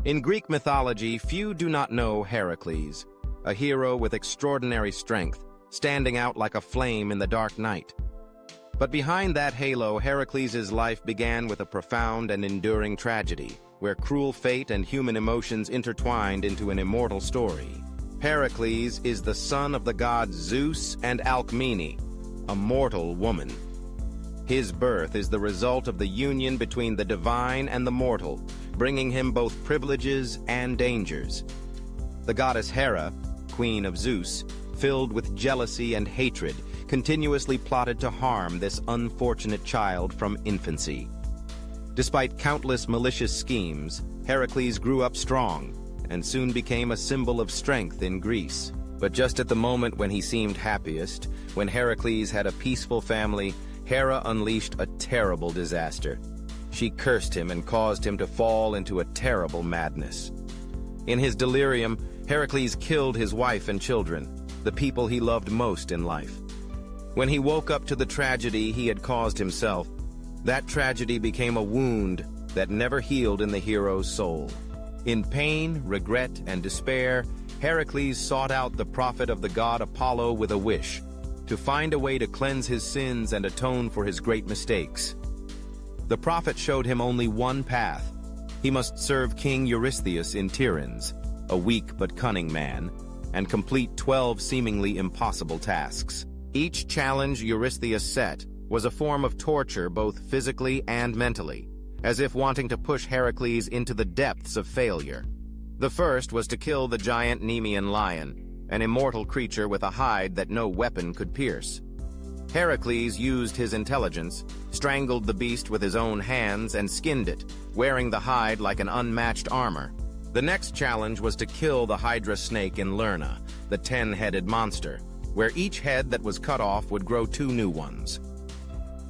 In Greek mythology, few do not know Heracles, a hero with extraordinary strength, standing out like a flame in the dark night. But behind that halo, Heracles' life began with a profound and enduring tragedy, where cruel fate and human emotions intertwined into an immortal story. Heracles is the son of the gods Zeus and Alcmene, a mortal woman. His birth is the result of the union between the divine and the mortal, bringing him both privileges and dangers. The goddess Hera, queen of Zeus, filled with jealousy and hatred, continuously plotted to harm this unfortunate child from infancy. Despite countless malicious schemes, Heracles grew up strong and soon became a symbol of strength in Greece. But just at the moment when he seemed happiest, when Heracles had a peaceful family, Hera unleashed a terrible disaster. She cursed him and caused him to fall into a terrible madness. In his delirium, Heracles killed his wife and children, the people he loved most in life. When he woke up to the tragedy he had caused himself, that tragedy became a wound that never healed in the hero's soul. In pain, regret, and despair, Heracles sought out the prophet of the god Apollo with a wish, to find a way to cleanse his sins and atone for his great mistakes. The prophet showed him only one path. He must serve King Eurystheus in Tiryns, a weak but cunning man, and complete 12 seemingly impossible tasks. Each challenge Eurystheus set was a form of torture both physically and mentally, as if wanting to push Heracles into the depths of failure. The first was to kill the giant Nemean lion, an immortal creature with a hide that no weapon could pierce. Heracles used his intelligence, strangled the beast with his own hands, and skinned it, wearing the hide like an unmatched armor. The next challenge was to kill the Hydra snake in Lerna, the 10-headed monster, where each head that was cut off would grow 2 new ones.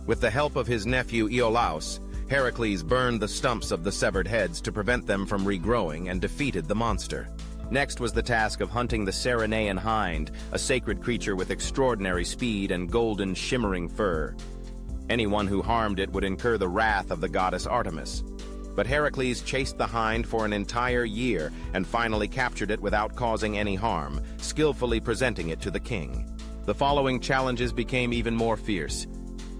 With the help of his nephew Iolaus, Heracles burned the stumps of the severed heads to prevent them from regrowing and defeated the monster. Next was the task of hunting the Ceryneian hind, a sacred creature with extraordinary speed and golden shimmering fur. Anyone who harmed it would incur the wrath of the goddess Artemis. But Heracles chased the hind for an entire year and finally captured it without causing any harm, skillfully presenting it to the king. The following challenges became even more fierce: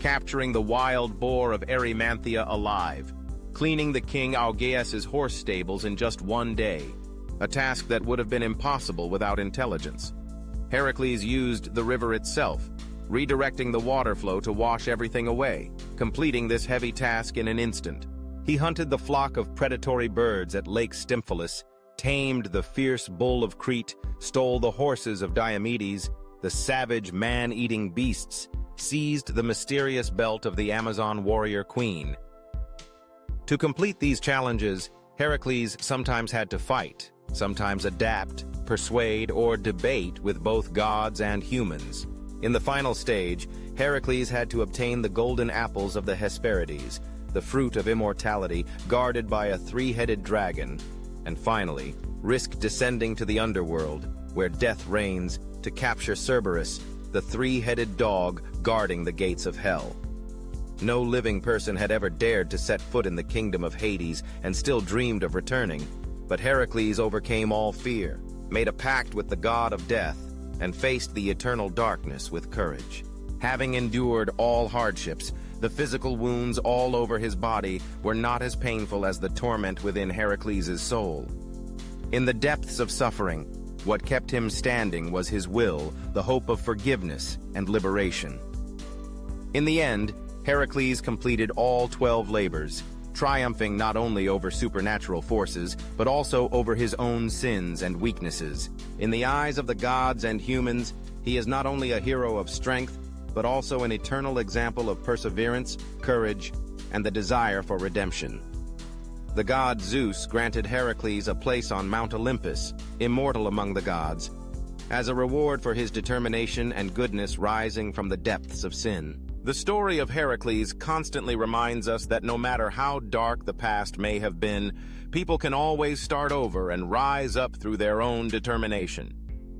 capturing the wild boar of Erymanthea alive, cleaning the king Augeas's horse stables in just 1 day, a task that would have been impossible without intelligence. Heracles used the river itself, redirecting the water flow to wash everything away, completing this heavy task in an instant. He hunted the flock of predatory birds at Lake Stymphalus, tamed the fierce bull of Crete, stole the horses of Diomedes, the savage man-eating beasts, seized the mysterious belt of the Amazon warrior queen. To complete these challenges, Heracles sometimes had to fight, sometimes adapt, persuade, or debate with both gods and humans. In the final stage, Heracles had to obtain the golden apples of the Hesperides, the fruit of immortality, guarded by a 3-headed dragon, and finally, risk descending to the underworld, where death reigns, to capture Cerberus, the 3-headed dog guarding the gates of hell. No living person had ever dared to set foot in the kingdom of Hades and still dreamed of returning, but Heracles overcame all fear, made a pact with the god of death, and faced the eternal darkness with courage. Having endured all hardships, the physical wounds all over his body were not as painful as the torment within Heracles' soul. In the depths of suffering, what kept him standing was his will, the hope of forgiveness and liberation. In the end, Heracles completed all 12 labors, triumphing not only over supernatural forces, but also over his own sins and weaknesses. In the eyes of the gods and humans, he is not only a hero of strength, but also an eternal example of perseverance, courage, and the desire for redemption. The god Zeus granted Heracles a place on Mount Olympus, immortal among the gods, as a reward for his determination and goodness rising from the depths of sin. The story of Heracles constantly reminds us that no matter how dark the past may have been, people can always start over and rise up through their own determination.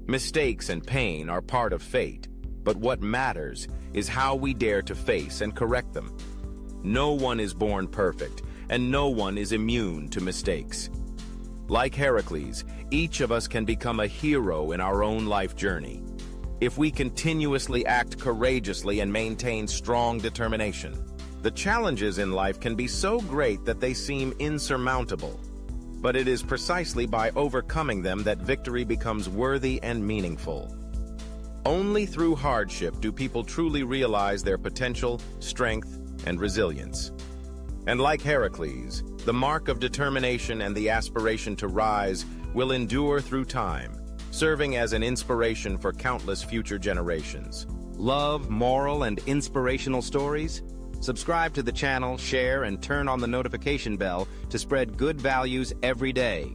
Mistakes and pain are part of fate, but what matters is how we dare to face and correct them. No one is born perfect, and no one is immune to mistakes. Like Heracles, each of us can become a hero in our own life journey, if we continuously act courageously and maintain strong determination. The challenges in life can be so great that they seem insurmountable, but it is precisely by overcoming them that victory becomes worthy and meaningful. Only through hardship do people truly realize their potential, strength, and resilience. And like Heracles, the mark of determination and the aspiration to rise will endure through time, serving as an inspiration for countless future generations. Love moral and inspirational stories? Subscribe to the channel, share, and turn on the notification bell to spread good values every day.